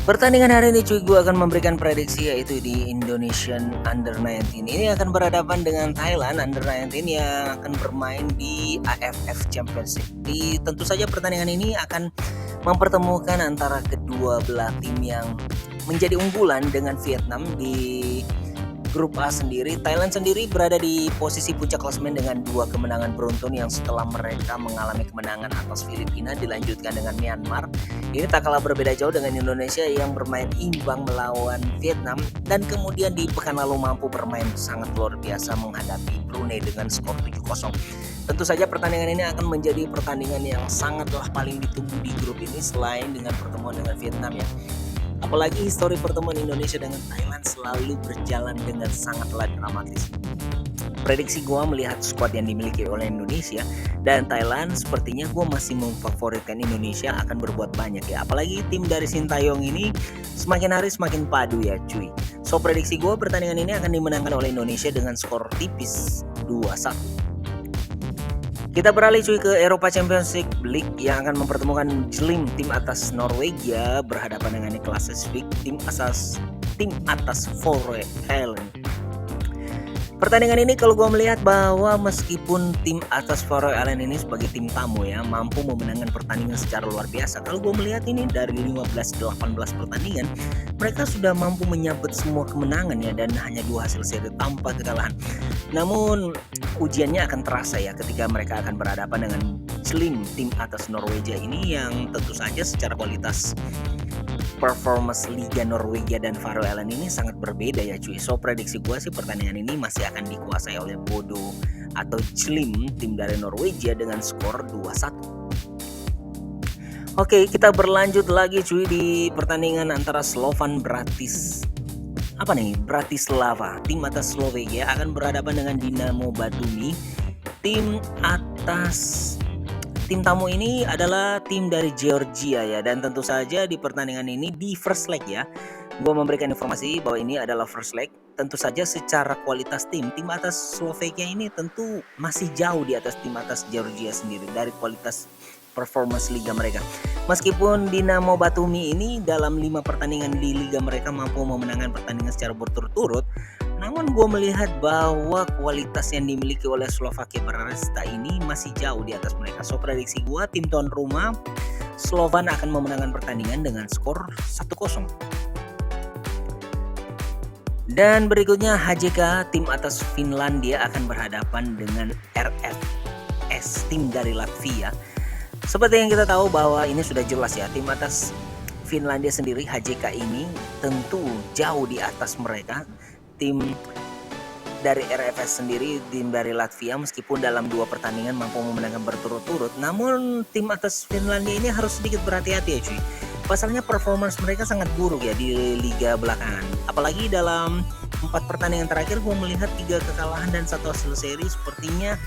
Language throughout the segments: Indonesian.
Pertandingan hari ini cuy, gue akan memberikan prediksi yaitu di Indonesian Under-19. Ini akan berhadapan dengan Thailand Under-19 yang akan bermain di AFF Championship. Tentu saja pertandingan ini akan mempertemukan antara kedua belah tim yang menjadi unggulan dengan Vietnam di grup A sendiri. Thailand sendiri berada di posisi puncak klasemen dengan 2 kemenangan beruntun yang setelah mereka mengalami kemenangan atas Filipina dilanjutkan dengan Myanmar. Ini tak kalah berbeda jauh dengan Indonesia yang bermain imbang melawan Vietnam dan kemudian di pekan lalu mampu bermain sangat luar biasa menghadapi Brunei dengan skor 7-0. Tentu saja pertandingan ini akan menjadi pertandingan yang sangatlah paling ditunggu di grup ini selain dengan pertemuan dengan Vietnam ya. Apalagi histori pertemuan Indonesia dengan Thailand selalu berjalan dengan sangatlah dramatis. Prediksi gue melihat skuad yang dimiliki oleh Indonesia dan Thailand, sepertinya gue masih memfavoritkan Indonesia akan berbuat banyak ya. Apalagi tim dari Sintayong ini semakin hari semakin padu ya cuy. So prediksi gue pertandingan ini akan dimenangkan oleh Indonesia dengan skor tipis 2-1. Kita beralih cuy ke Eropa Championship League yang akan mempertemukan Jlim tim atas Norwegia berhadapan dengan Niklas Svik tim atas Faroe Island. Pertandingan ini kalau gue melihat bahwa meskipun tim atas Faroe Island ini sebagai tim tamu ya mampu memenangkan pertandingan secara luar biasa. Kalau gue melihat ini dari 15-18 pertandingan mereka sudah mampu menyabet semua kemenangan ya dan hanya 2 hasil seri tanpa kekalahan. Namun ujiannya akan terasa ya ketika mereka akan berhadapan dengan Jlim tim atas Norwegia ini yang tentu saja secara kualitas performance Liga Norwegia dan Faroe Island ini sangat berbeda ya cuy. So prediksi gue sih pertandingan ini masih akan dikuasai oleh Bodo atau Jlim tim dari Norwegia dengan skor 2-1. Oke, kita berlanjut lagi cuy di pertandingan antara Slovan Bratislava tim atas Slovakia akan berhadapan dengan Dinamo Batumi tim tamu ini adalah tim dari Georgia ya, dan tentu saja di pertandingan ini di first leg ya gue memberikan informasi bahwa ini adalah first leg. Tentu saja secara kualitas tim atas Slovakia ini tentu masih jauh di atas tim atas Georgia sendiri dari kualitas performance liga mereka. Meskipun Dinamo Batumi ini dalam 5 pertandingan di liga mereka mampu memenangkan pertandingan secara berturut-turut, namun gue melihat bahwa kualitas yang dimiliki oleh Slovakia Bratislava ini masih jauh di atas mereka. So prediksi gue tim tuan rumah Slovan akan memenangkan pertandingan dengan skor 1-0. Dan berikutnya HJK tim atas Finlandia akan berhadapan dengan RFS tim dari Latvia. Seperti yang kita tahu bahwa ini sudah jelas ya, tim atas Finlandia sendiri HJK ini tentu jauh di atas mereka. Tim dari RFS sendiri, tim dari Latvia meskipun dalam 2 pertandingan mampu memenangkan berturut-turut, namun tim atas Finlandia ini harus sedikit berhati-hati ya cuy. Pasalnya performance mereka sangat buruk ya di liga belakangan. Apalagi dalam 4 pertandingan terakhir gue melihat 3 kekalahan dan 1 hasil seri, sepertinya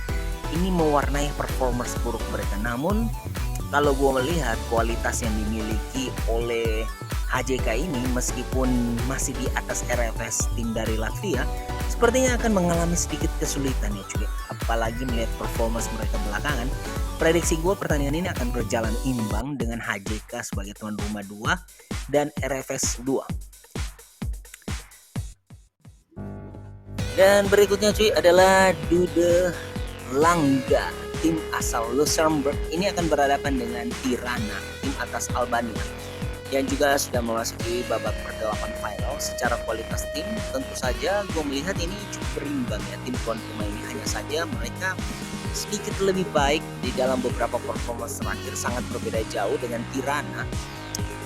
ini mewarnai performance buruk mereka. Namun kalau gue melihat kualitas yang dimiliki oleh HJK ini meskipun masih di atas RFS tim dari Latvia, sepertinya akan mengalami sedikit kesulitan ya cuy. Apalagi melihat performance mereka belakangan. Prediksi gue pertandingan ini akan berjalan imbang dengan HJK sebagai tuan rumah 2 dan RFS 2. Dan berikutnya cuy adalah Dude Langga tim asal Luxembourg ini akan berhadapan dengan Tirana tim atas Albania yang juga sudah memasuki babak per-8 final. Secara kualitas tim tentu saja gue melihat ini cukup berimbang ya tim tuan rumah ini, hanya saja mereka sedikit lebih baik di dalam beberapa performance terakhir, sangat berbeda jauh dengan Tirana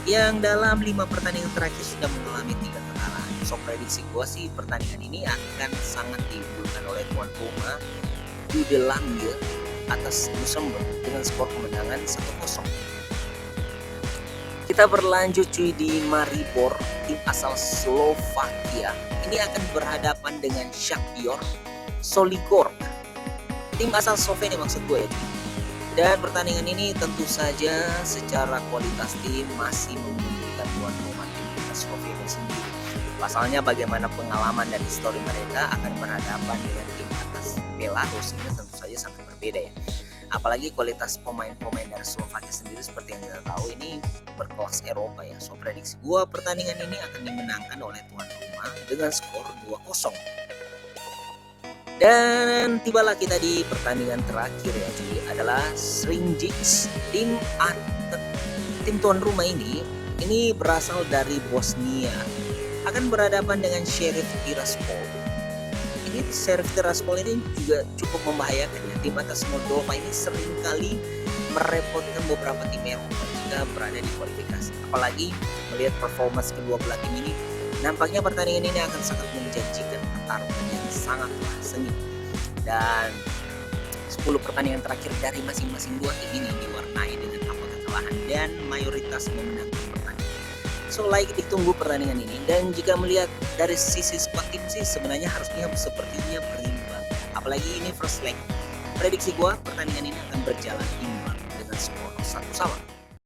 yang dalam 5 pertandingan terakhir sudah mengalami 3 kekalahan. So prediksi gue sih pertandingan ini akan sangat diunggulkan oleh tuan rumah Dude Langga atas Luxembourg dengan skor kemenangan 1-0. Kita berlanjut cuy di Maribor tim asal Slovakia. Ini akan berhadapan dengan Shakhtar Soligor tim asal Slovenia maksud gue ya. Dan pertandingan ini tentu saja secara kualitas tim masih mengunggulkan tuan rumah tim atas Slovenia sendiri. Pasalnya bagaimana pengalaman dan histori mereka akan berhadapan dengan tim atas Belarus ini tentu saja sangat berbeda ya. Apalagi kualitas pemain-pemain dari Slovakia sendiri seperti yang kita tahu ini berkelas Eropa ya. So prediksi gua pertandingan ini akan dimenangkan oleh tuan rumah dengan skor 2-0. Dan tibalah kita di pertandingan terakhir ya, jadi adalah Srinjic. Tim tuan rumah ini berasal dari Bosnia, akan berhadapan dengan Sheriff Tiraspol. Ini Sheriff Tiraspol ini juga cukup membahayakan ya. Tim atas Moldova ini seringkali merepotkan beberapa tim Eropa jika berada di kualifikasi. Apalagi melihat performa kedua belah tim ini, nampaknya pertandingan ini akan sangat menjanjikan pertarungan yang sangatlah sengit. Dan 10 pertandingan terakhir dari masing-masing dua tim ini diwarnai dengan angka kekalahan dan mayoritas memenangkan pertandingan. So ditunggu pertandingan ini, dan jika melihat dari sisi squad tim sih sebenarnya harusnya sepertinya berimbang. Apalagi ini first leg. Prediksi gua pertandingan ini akan berjalan imbang dengan skor 1-1.